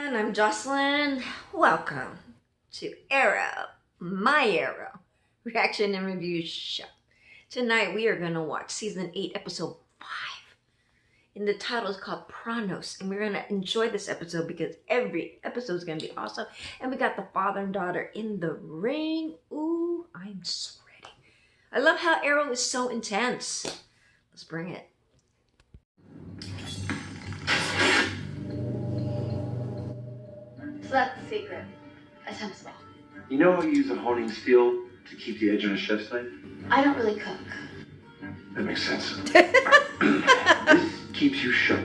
everyone, I'm Jocelyn. Welcome to Arrow, my Arrow, reaction and review show. Tonight we are going to watch season 8, episode 5. And the title is called Prochnost. And we're going to enjoy this episode because every episode is going to be awesome. And we got the father and daughter in the ring. Ooh, I'm so ready. I love how Arrow is so intense. Let's bring it. So that's the secret. A tennis ball. You know how you use a honing steel to keep the edge on a chef's knife? I don't really cook. That makes sense. This keeps you shut.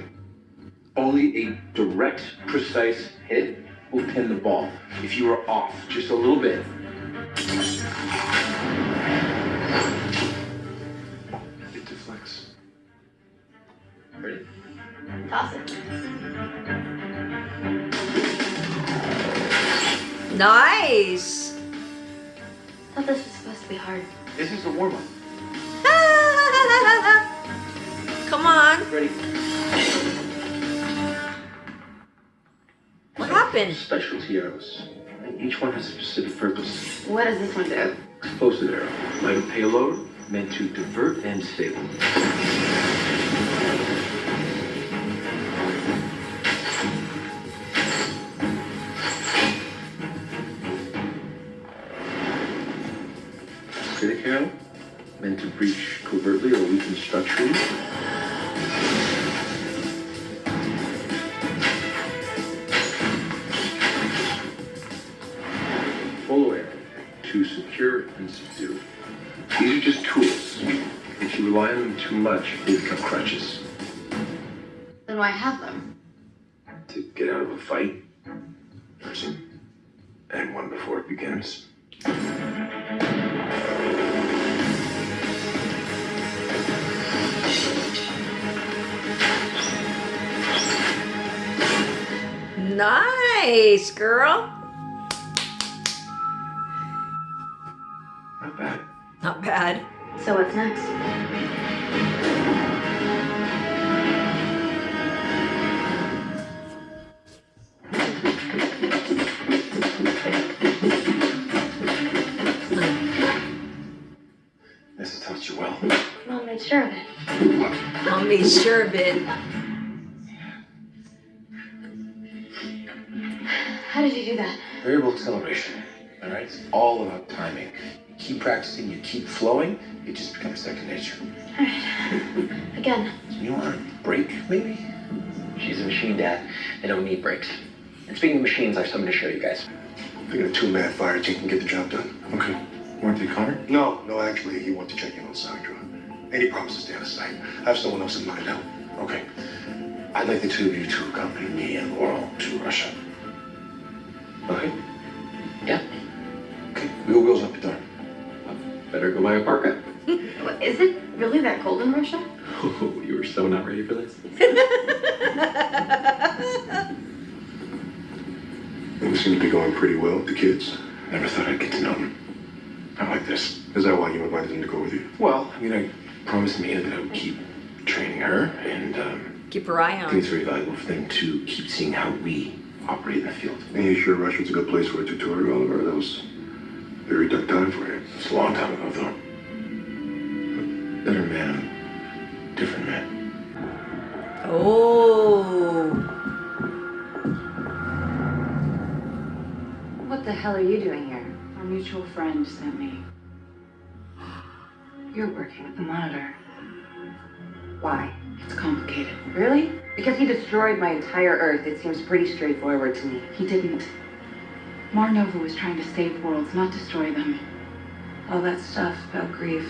Only a direct, precise hit will pin the ball. If you are off just a little bit, it deflects. Ready? Toss it. Nice! I thought this was supposed to be hard. This is the warm-up. Come on. Ready? What happened? Specialty arrows. And each one has a specific purpose. What does this one do? Explosive arrow. Lighter payload, meant to divert and disable. Critic arrow, meant to breach covertly or weaken structurally. Full arrow, to secure and subdue. These are just tools. If you rely on them too much, they become crutches. Then why have them? To get out of a fight, person, and one before it begins. Nice, girl. Not bad. Not bad. So what's next? This has taught you well. Mom made sure of it. Mom made sure of it. How did you do that? Variable acceleration. All right? It's all about timing. You keep practicing, you keep flowing, it just becomes second nature. Alright. Again. You want a break, maybe? She's a machine, Dad. They don't need breaks. And speaking of machines, I have something to show you guys. I got a two-man fire team can get the job done. Okay. Want to take Connor? No, actually, he wants to check in on Sandra. Any problems to stay out of sight. I have someone else in mind now. Okay. I'd like the two of you to accompany me and Laurel to Russia. Okay? Yeah. Okay. Wheels up the door. Better go buy a parka. Is it really that cold in Russia? Oh, you were so not ready for this. Things seem to be going pretty well with the kids. Never thought I'd get to know them. Not like this. Is that why you invited them to go with you? Well, I promised Mia that I would keep training her, and Keep her eye I think on. it's very valuable for them to keep seeing how we operate in the field. And you sure Russia's a good place for a tutorial, Oliver? That was very dark time for you. It's a long time ago, though. Better man, different man. Oh. What the hell are you doing here? Our mutual friend sent me. You're working with the monitor. Why? It's complicated. Really? Because he destroyed my entire Earth, it seems pretty straightforward to me. He didn't. Marnova was trying to save worlds, not destroy them. All that stuff about grief.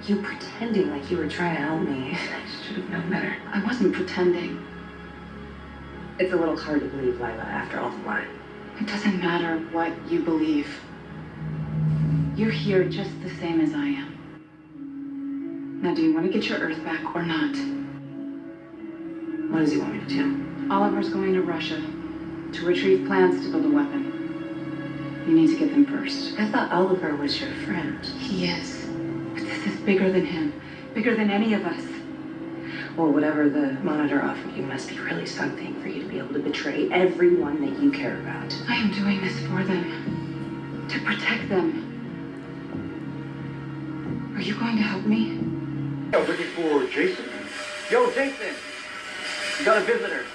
You pretending like you were trying to help me. I should have known better. I wasn't pretending. It's a little hard to believe, Lyla, after all the lying. It doesn't matter what you believe. You're here just the same as I am. Now, do you want to get your Earth back or not? What does he want me to do? Oliver's going to Russia to retrieve plans to build a weapon. You need to get them first. I thought Oliver was your friend. He is. But this is bigger than him. Bigger than any of us. Well, whatever the monitor offered you must be really something for you to be able to betray everyone that you care about. I am doing this for them. To protect them. Are you going to help me? I was looking for Jason. Yo, Jason! You got a visitor.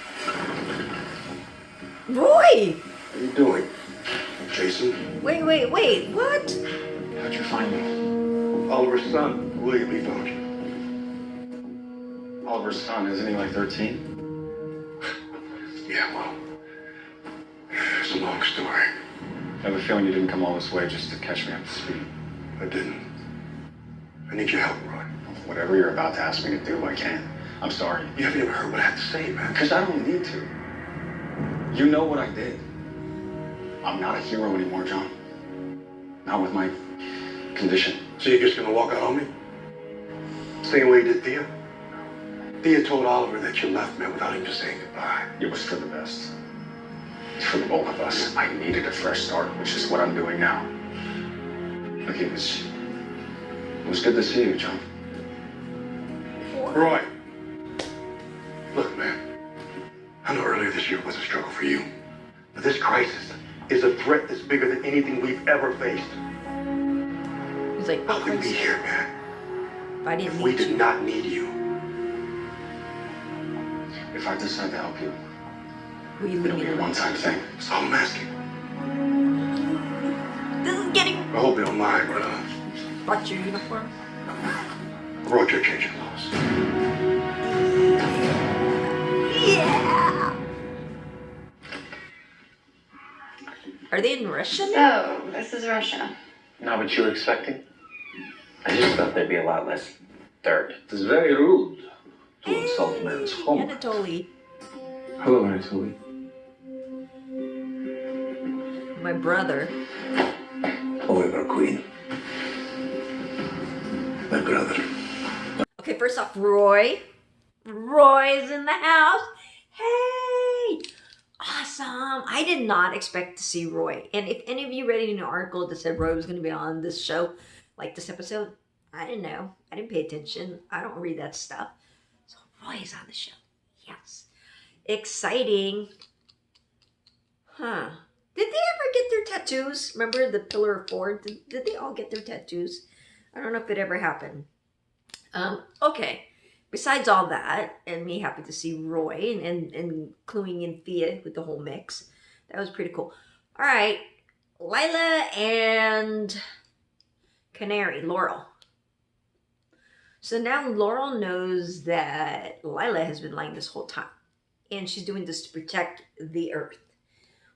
Roy! How you doing? Jason? Wait, what? How'd you find me? Oliver's son, William, he found you. Oliver's son, isn't he like 13? Yeah, well, it's a long story. I have a feeling you didn't come all this way just to catch me up to speed. I didn't. I need your help, Roy. Whatever you're about to ask me to do, I can't. I'm sorry. You haven't even heard what I have to say, man. Because I don't need to. You know what I did. I'm not a hero anymore, John. Not with my condition. So you're just gonna walk out on me? Same way you did Thea? Thea told Oliver that you left, man, without even saying goodbye. It was for the best. It's for the both of us. I needed a fresh start, which is what I'm doing now. Look, it was good to see you, John. Roy. Look, man. I know earlier this year was a struggle for you. But this crisis is a threat that's bigger than anything we've ever faced. He's like, How could we be here, man? If I didn't If we need did you. not need you. If I decide to help you, Will you leave it'll me be a alone? one-time thing. That's all I'm asking. This is getting... I hope you don't mind, but Brought your uniform? Roy, you're changing laws. Yeah! Are they in Russia now? So, this is Russia. Not what you were expecting? I just thought there'd be a lot less dirt. It is very rude to insult man's home. Anatoly. Hello, Anatoly. My brother. Oliver Queen. My brother. Okay, first off, Roy. Roy's in the house. Hey! Awesome. I did not expect to see Roy. And if any of you read an article that said Roy was going to be on this show, like this episode, I didn't know. I didn't pay attention. I don't read that stuff. So Roy is on the show. Yes. Exciting. Huh. Did they ever get their tattoos? Remember the Pillar of Four? Did they all get their tattoos? I don't know if it ever happened. Okay. Besides all that, and me happy to see Roy and cluing in Thea with the whole mix, that was pretty cool. All right, Lyla and Canary, Laurel. So now Laurel knows that Lyla has been lying this whole time, and she's doing this to protect the Earth.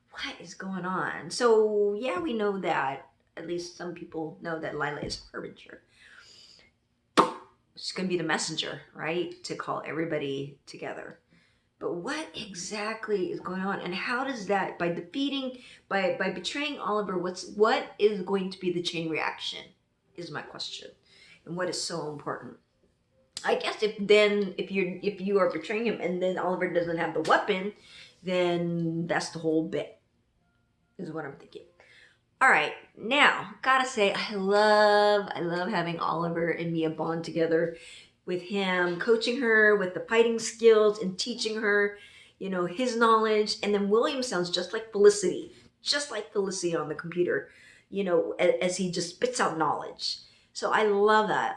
What is going on? So yeah, we know that, at least some people know that Lyla is a harbinger. She's going to be the messenger, right? To call everybody together. But what exactly is going on? And how does that, by defeating, by betraying Oliver, what is going to be the chain reaction is my question. And what is so important? I guess if you are betraying him and then Oliver doesn't have the weapon, then that's the whole bit, is what I'm thinking. All right, now, gotta say, I love having Oliver and Mia bond together with him, coaching her with the fighting skills and teaching her, you know, his knowledge. And then William sounds just like Felicity on the computer, you know, as he just spits out knowledge. So I love that.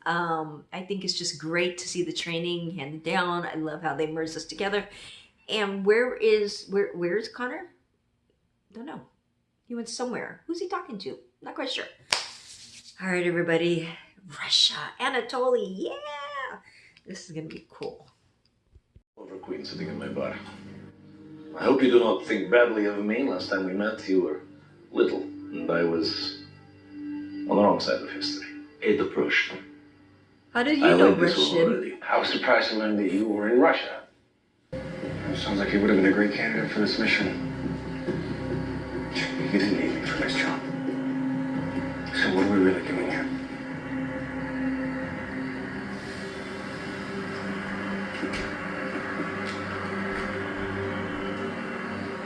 I think it's just great to see the training handed down. I love how they merge this together. And where's Connor? Don't know. He went somewhere. Who's he talking to? Not quite sure. All right, everybody. Russia. Anatoly. Yeah. This is going to be cool. Oliver Queen sitting in my bar. I hope you do not think badly of me. Last time we met, you were little, and I was on the wrong side of history. Ada Prochnost. How did you I know like this one Russian? already. I was surprised to learn that you were in Russia. It sounds like you would have been a great candidate for this mission. You didn't need me for this, John. So what are we really doing here?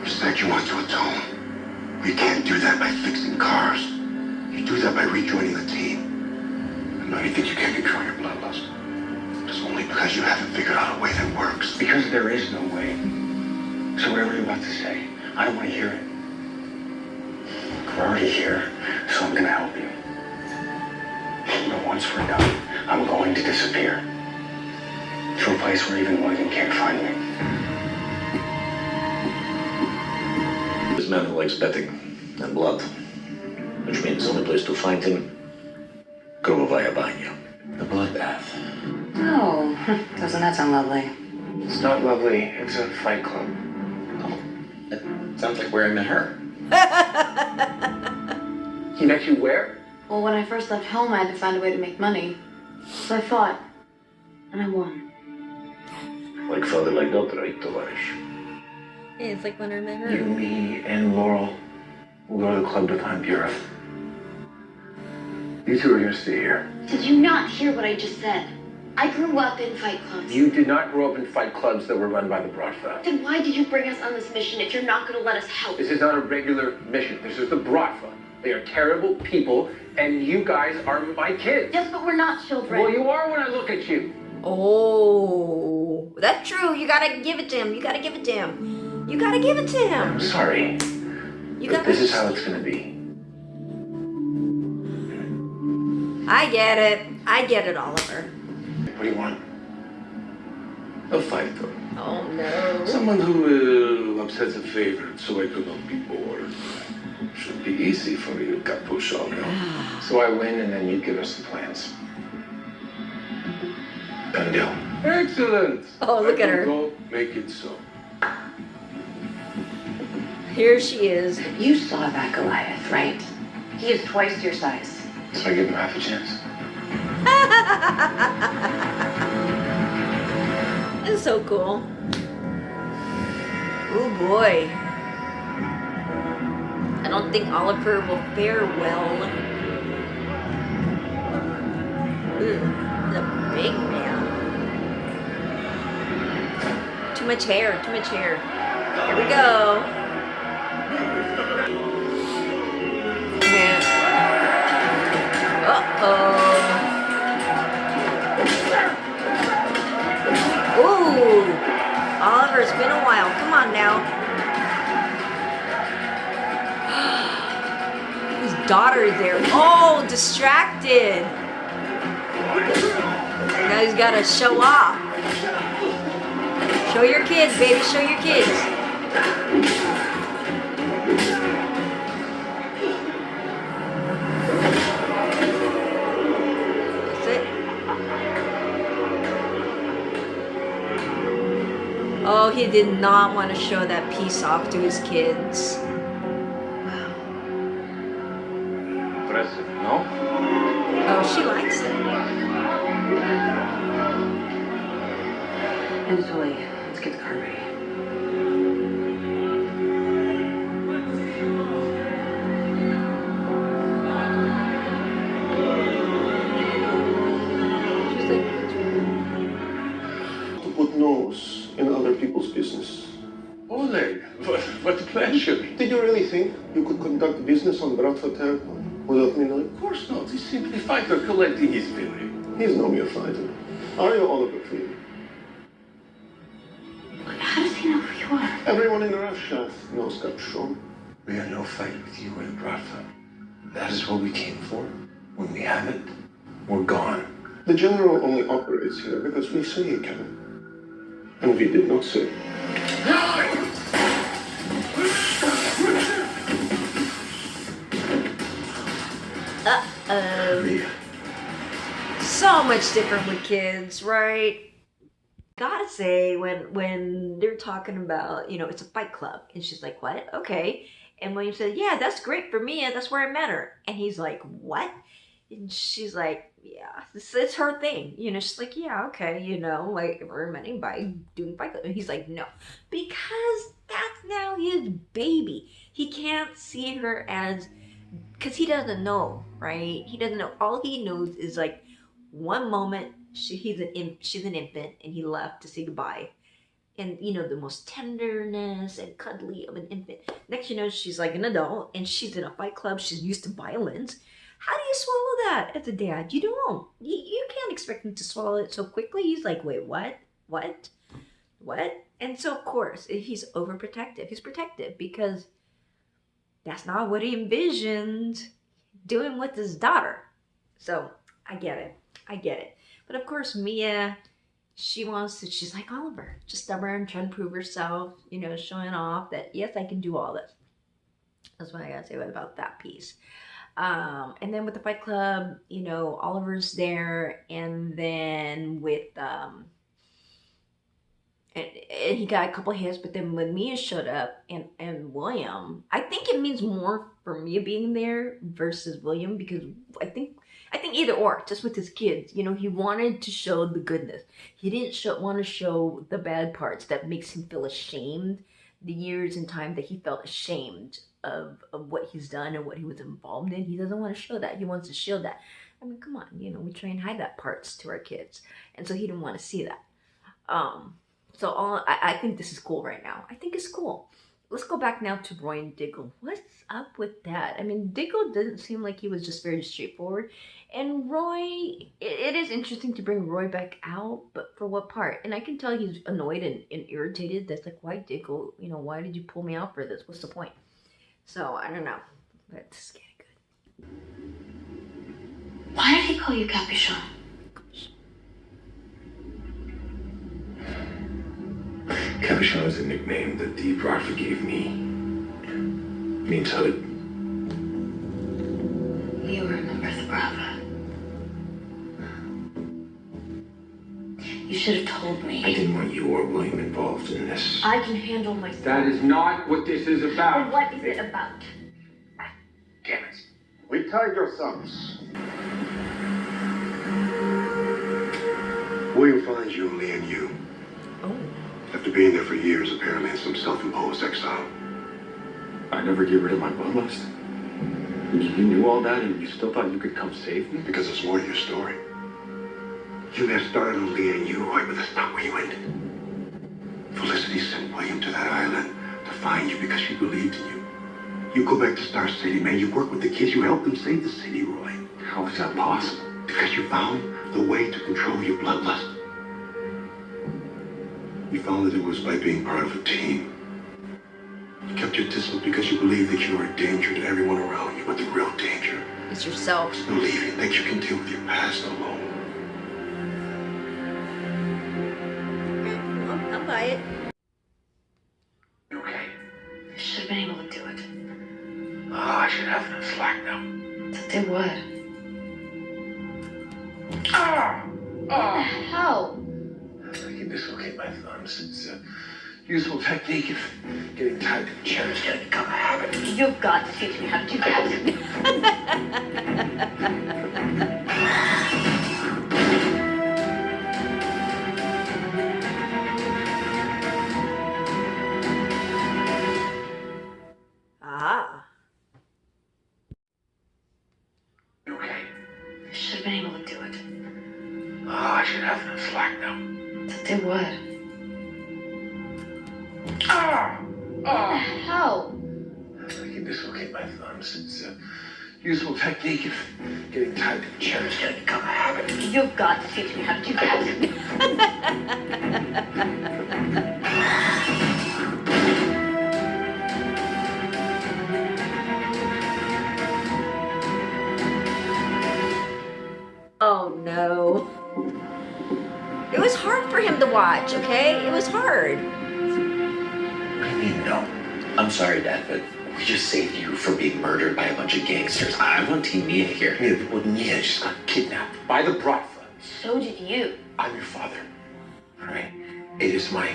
You said you want to atone. We can't do that by fixing cars. You do that by rejoining the team. I know you think you can't control your bloodlust. There's only Only because you haven't figured out a way that works. Because there is no way. So whatever you're about to say, I don't want to hear it. We're already here, so I'm gonna help you. But once we're done, I'm going to disappear. To a place where even Morgan can't find me. This man who likes betting and blood, which means the only place to find him, Krugovaya Banya. The bloodbath. Oh, doesn't that sound lovely? It's not lovely, it's a fight club. Oh, that sounds like where I met her. He met you where? Well, when I first left home, I had to find a way to make money. So I fought. And I won. Like father, like daughter, right, Tovarish? Yeah, it's like when I met You, her. me, and Laurel will go to the club to find Purif. You two are gonna stay here. Did you not hear what I just said? I grew up in fight clubs. You did not grow up in fight clubs that were run by the Bratva. Then why did you bring us on this mission if you're not going to let us help? This is not a regular mission. This is the Bratva. They are terrible people, and you guys are my kids. Yes, but we're not children. Well, you are when I look at you. Oh, that's true. You gotta give it to him. You gotta give it to him. You gotta give it to him. I'm sorry, You but gotta. this is how it's gonna be. I get it. I get it, Oliver. What do you want? A fighter. Oh no. Someone who will upset the favorite so I could not be bored. Should be easy for you, Capuchon. So I win, and then you give us the plans. Done deal. Excellent. Oh, look at her. Go make it so. Here she is. You saw that Goliath, right? He is twice your size. So I give him half a chance. It's so cool. Oh boy. I don't think Oliver will fare well. Ooh, the big man. Too much hair, too much hair. Here we go. Man. Uh-oh. Ooh. Oliver, it's been a while. Come on now. His daughter is there. Oh, distracted. Now he's got to show off. Show your kids, baby. Show your kids. That's it. Oh, he did not want to show that piece off to his kids. Impressive, no? Oh, she likes it. Anatoly, let's get the car ready. She's like, To put nose in other people's business. Oleg, what a pleasure. Did you really think you could conduct business on Bratva territory without me knowing? Of course not. He's simply a fighter collecting his billing. He's no mere fighter. Are you Oliver Freeman? How does he know who you are? Everyone in Russia knows Capuchon. We had no fight with you and Bratva. That is what we came for. When we have it, we're gone. The general only operates here because we say he can. And we did not say. uh-oh. So much different with kids, right? Gotta say, when they're talking about, it's a fight club, and she's like, what? Okay. And William said, yeah, that's great for me, and that's where I met her. And he's like, what? And she's like, yeah, it's her thing. She's like, yeah, okay, like, we're meeting by doing fight club. And he's like, no, because that's now his baby. He can't see her as, because he doesn't know, right? He doesn't know. All he knows is, like, one moment, she's an infant, and he left to say goodbye. And, the most tenderness and cuddly of an infant. Next, she's like an adult, and she's in a fight club. She's used to violence. How do you swallow that as a dad? You don't. You can't expect him to swallow it so quickly. He's like, wait, what? What? What? And so, of course, if he's overprotective, he's protective because that's not what he envisioned doing with his daughter. So, I get it. I get it. But of course, Mia, she's like Oliver, just stubborn, trying to prove herself, showing off that, yes, I can do all this. That's what I gotta say about that piece. And then with the Fight Club, Oliver's there, and then with and he got a couple hits, but then when Mia showed up and William, I think it means more for Mia being there versus William, because I think either or, just with his kids, he wanted to show the goodness. He didn't want to show the bad parts that makes him feel ashamed, the years and time that he felt ashamed of what he's done and what he was involved in. He doesn't want to show that. He wants to shield that. I mean, come on, we try and hide that parts to our kids. And so he didn't want to see that. I think this is cool right now. I think it's cool. Let's go back now to Roy and Diggle. What's up with that? I mean, Diggle doesn't seem like he was just very straightforward. And Roy, it is interesting to bring Roy back out, but for what part? And I can tell he's annoyed and irritated. That's like, why Diggle? Why did you pull me out for this? What's the point? So, I don't know. But this is getting good. Why did he call you Capuchon? Capuchon is a nickname that the Bradford gave me. It means hood. You remember the Brava. You should have told me. I didn't want you or William involved in this. I can handle myself. That is not what this is about. And what is it about? Damn it. We tied your thumbs. William finds you only in you. Oh. After being there for years, apparently in some self-imposed exile. I never get rid of my bloodlust. You knew all that and you still thought you could come save me? Because there's more to your story. You got started on Leah and you, Roy, but that's not where you ended. Felicity sent William to that island to find you because she believed in you. You go back to Star City, man. You work with the kids. You help them save the city, Roy. How is that possible? Because you found the way to control your bloodlust. You found that it was by being part of a team. You kept your distance because you believed that you were a danger to everyone around you, but the real danger It's yourself. is believing that you can deal with your past alone. I'll buy it. Okay. I should have been able to do it. Oh, I should have no slack now. To do what? Ah! What the hell? I can dislocate my thumbs. It's a useful technique if getting tied to the chair is going to become a habit. You've got to teach me how to do that. Ah. Okay. I should have been able to do it. Oh, I should have no slack now. To do what? Ah! What the hell? I can dislocate my thumbs. It's a useful technique if getting tied to the chair is going to become a habit. You've got to teach me how to do that. Oh no. It was hard for him to watch, okay? It was hard. What do you mean, no? I'm sorry, Dad, but we just saved you from being murdered by a bunch of gangsters. I want Team Mia here. Yeah, but Mia just got kidnapped by the Bratva. So did you. I'm your father. All right? It is my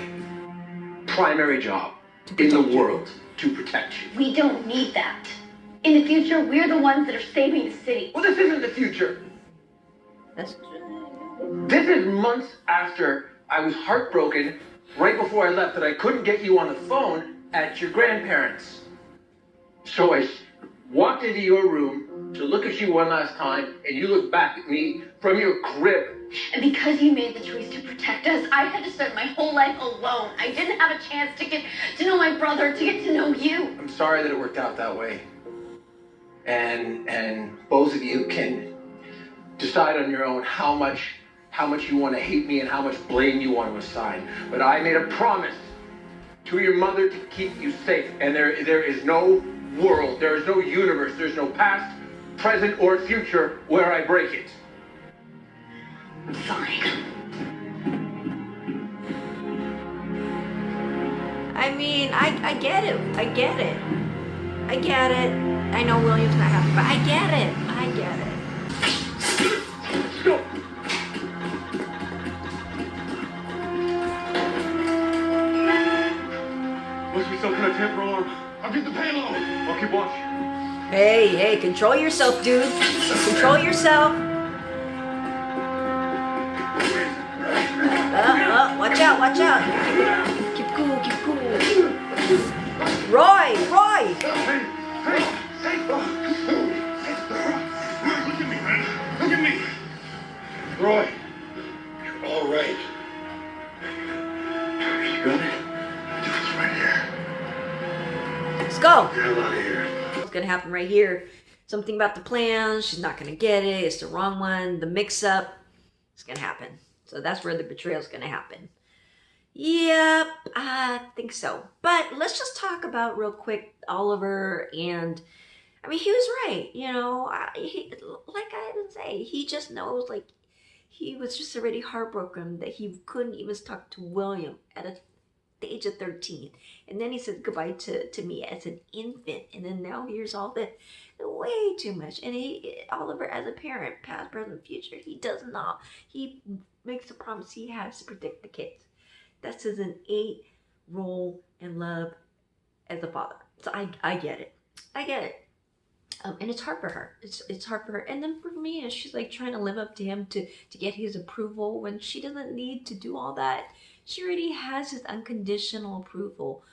primary job in the world to protect you. We don't need that. In the future, we're the ones that are saving the city. Well, this isn't the future. That's This is months after I was heartbroken right before I left that I couldn't get you on the phone at your grandparents'. So I walked into your room to look at you one last time, and you looked back at me from your crib. And because you made the choice to protect us, I had to spend my whole life alone. I didn't have a chance to get to know my brother, to get to know you. I'm sorry that it worked out that way. and both of you can decide on your own how much you want to hate me and how much blame you want to assign. But I made a promise to your mother to keep you safe, and there is no world, there is no universe, there's no past, present, or future where I break it. Fine. I mean, I get it. I get it. I get it. I know William's not happy, but I get it. I get it. Let's go. Must be some kind of temporal arm. I'll get the payload. I'll keep watch. Hey, control yourself, dude. Control yourself. Watch out, watch out. Keep cool, keep cool. Roy! Hey! Look at me, man. Look at me. Roy, you're all right. You got it? It's right here. Let's go. Get the hell out of here. What's gonna happen right here? Something about the plan. She's not gonna get it. It's the wrong one. The mix-up. It's gonna happen. So that's where the betrayal is gonna happen. Yep, I think so. But let's just talk about real quick Oliver. And I mean, he was right. You know, like I didn't say, he just knows, like, he was just already heartbroken that he couldn't even talk to William at the age of 13. And then he said goodbye to me as an infant. And then now here's all that, way too much. And Oliver, as a parent, past, present, future, he does not. He makes a promise he has to protect the kids. That's his innate role and love as a father. So I get it. I get it. And it's hard for her. It's hard for her. And then for me, she's like trying to live up to him to get his approval when she doesn't need to do all that. She already has his unconditional approval.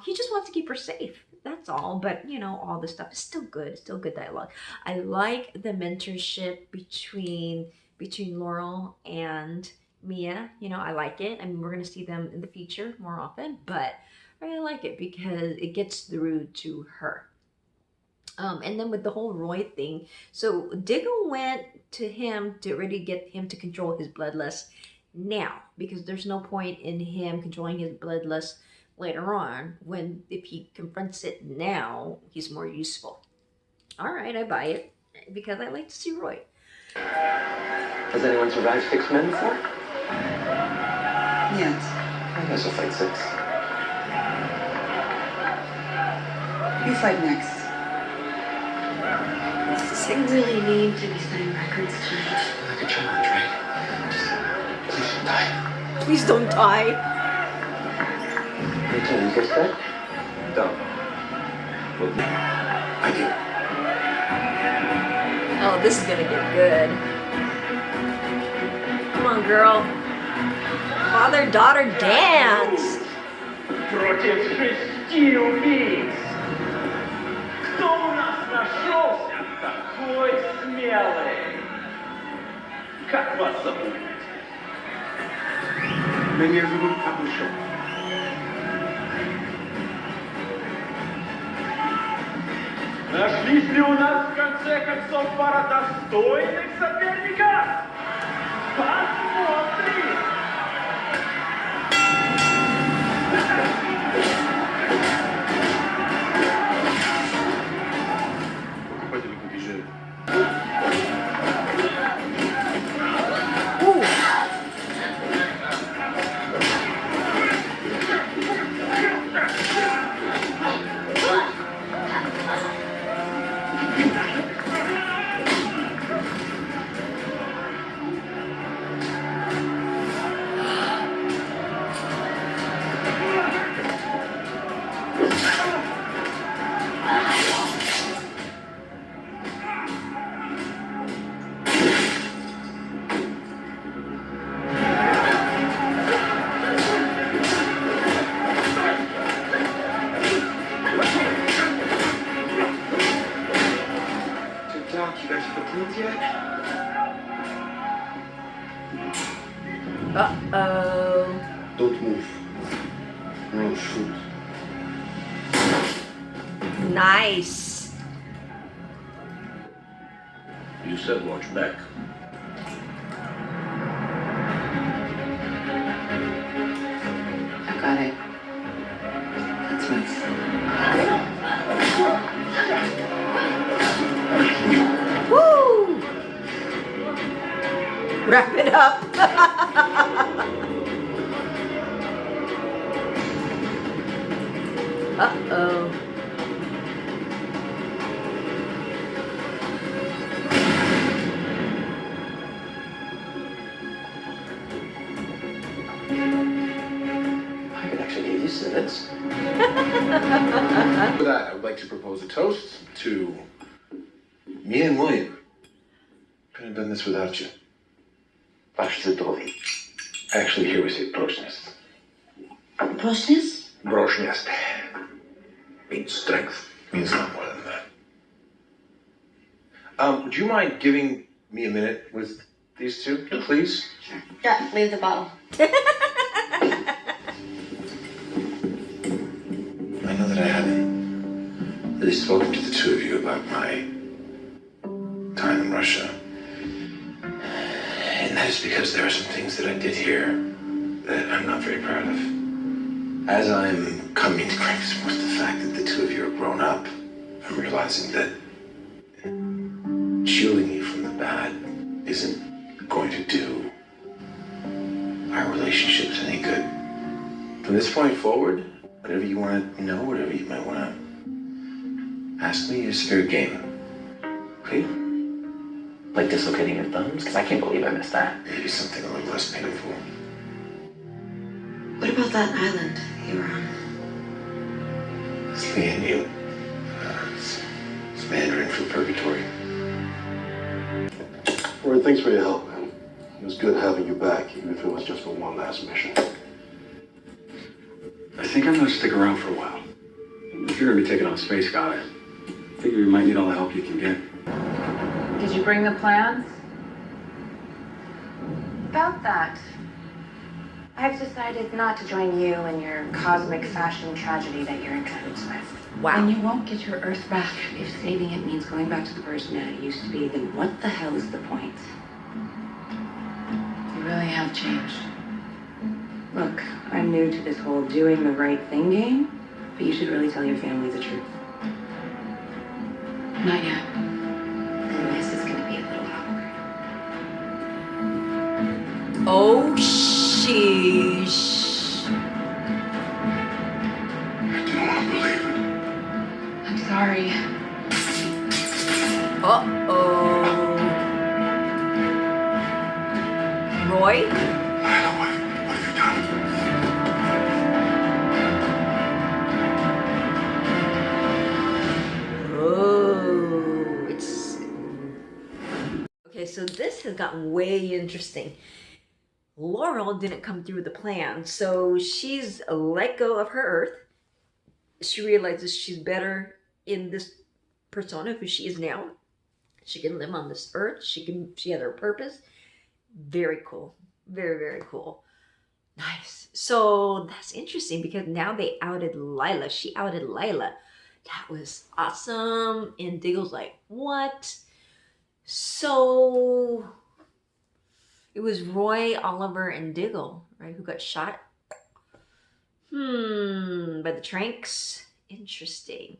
He just wants to keep her safe. That's all. But, you know, all this stuff is still good. It's still good dialogue. I like the mentorship between Laurel and Mia. You know, I like it. I mean, we're going to see them in the future more often. But I really like it because it gets through to her. And then with the whole Roy thing, so Diggle went to him to really get him to control his bloodlust now, because there's no point in him controlling his bloodlust later on, when if he confronts it now, he's more useful. All right, I buy it, because I like to see Roy. Has anyone survived 6 men before? Yes. I guess I'll fight 6. You fight next. I really need to be setting records tonight. Like a challenge, right? Please don't die. Please don't die. Me too. You guess that? Don't. Well, I do. Oh, this is gonna get good. Come on, girl. Father-daughter dance. Против 6 убийц. Кто у нас нашелся такой смелый? Как вас зовут? Меня зовут Капушон. Нашлись ли у нас в конце концов пара достойных соперников? Посмотрим! Покупатели побежали. Uh-oh. Don't move. Or I'll shoot. Nice. said watch back. I got it. That's nice. Woo! Wrap it up. Uh-oh. I could actually get used to this. For that, I would like to propose a toast to me and William. Couldn't have done this without you. Wasz zdrowie. Actually, here we say Prochnost. Prochnost? Prochnost means strength. Means a lot more than that. Would you mind giving me a minute with these two, please? Sure. Yeah, leave the bottle. I know that I haven't really spoken to the two of you about my time in Russia. And that is because there are some things that I did here that I'm not very proud of. As I'm coming to grips with the fact that the two of you are grown up, I'm realizing that shielding you from the bad isn't going to do our relationships any good. From this point forward, whatever you want to know, whatever you might want to ask me, is fair game. Okay? Like dislocating your thumbs? Because I can't believe I missed that. Maybe something a little less painful. What about that island you were on? It's me and you. It's Mandarin from Purgatory. Roy, thanks for your help, man. It was good having you back, even if it was just for one last mission. I think I'm gonna stick around for a while. If you're gonna be taking on Space God, I figure you might need all the help you can get. Did you bring the plans? About that. I've decided not to join you in your cosmic fashion tragedy that you're in cahoots with. Wow. And you won't get your Earth back if saving it means going back to the person that it used to be, then what the hell is the point? You really have changed. Look, I'm new to this whole doing the right thing game, but you should really tell your family the truth. Not yet. This is gonna be a little awkward. Oh, sheesh. I didn't want to believe it. I'm sorry. Uh-oh. Roy? Lyla, what have you done? Oh, it's... Okay, so this has gotten way interesting. Laurel didn't come through with the plan, so she's let go of her Earth. She realizes she's better in this persona who she is now. She can live on this Earth. She has her purpose. Very cool. Very, very cool. Nice. So that's interesting because now they outed Lyla. She outed Lyla. That was awesome. And Diggle's like, what? So it was Roy, Oliver, and Diggle, right, who got shot. By the Tranks. Interesting.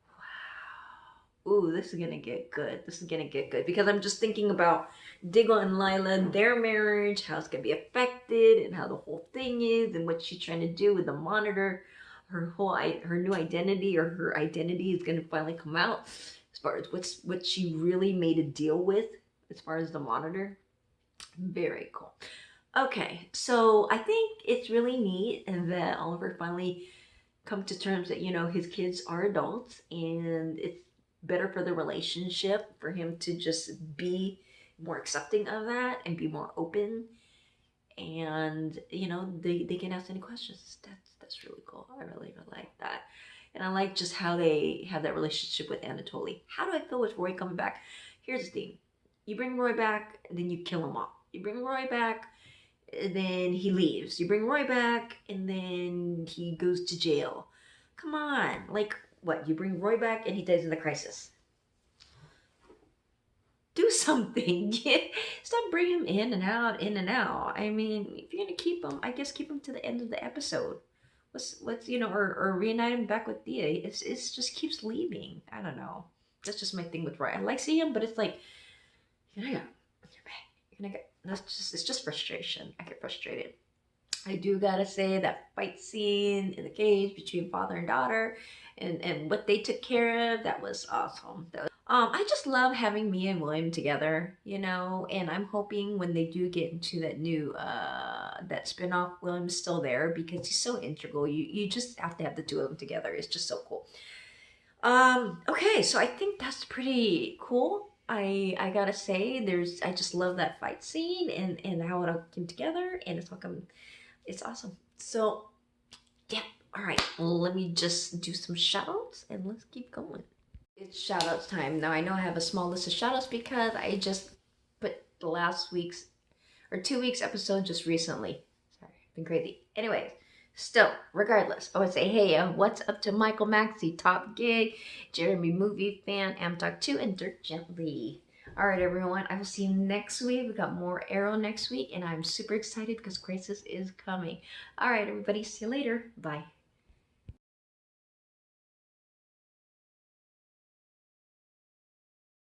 Wow. Ooh, this is gonna get good. This is gonna get good because I'm just thinking about Diggle and Lyla, their marriage, how it's gonna be affected, and how the whole thing is, and what she's trying to do with the monitor. Her new identity, or her identity, is gonna finally come out as far as what she really made a deal with as far as the monitor. Very cool. Okay, so I think it's really neat that Oliver finally come to terms that, his kids are adults, and it's better for the relationship for him to just be more accepting of that and be more open, and they can ask any questions. That's really cool. I really like that. And I like just how they have that relationship with Anatoly. How do I feel with Roy coming back? Here's the thing. You bring Roy back, and then you kill him off. You bring Roy back, and then he leaves. You bring Roy back, and then he goes to jail. Come on. Like, what? You bring Roy back, and he dies in the crisis. do something. Stop bringing him in and out, in and out. I mean, if you're gonna keep him, I guess keep him to the end of the episode. What's you know, or reunite him back with Thea. It's just keeps leaving. I don't know. That's just my thing with Roy. I like seeing him, but it's like, you're gonna you're back. You're gonna get. It's just frustration. I get frustrated. I do gotta say that fight scene in the cage between father and daughter, and what they took care of, that was awesome. I just love having Mia and William together, you know, and I'm hoping when they do get into that new that spinoff, William's still there because he's so integral. You just have to have the two of them together. It's just so cool. Okay, so I think that's pretty cool. I gotta say, I just love that fight scene and how it all came together, and it's awesome. So yeah, all right, let me just do some shoutouts and let's keep going. It's shoutouts time. Now I know I have a small list of shoutouts because I just put the last week's or 2 weeks episode just recently. Sorry, I've been crazy. Anyways, still, regardless, I would say, hey, what's up to Michael Maxey, Top Gig, Jeremy Movie Fan, Amtalk 2, and Dirt Gently. All right, everyone, I will see you next week. We got more Arrow next week, and I'm super excited because Crisis is coming. All right, everybody, see you later. Bye.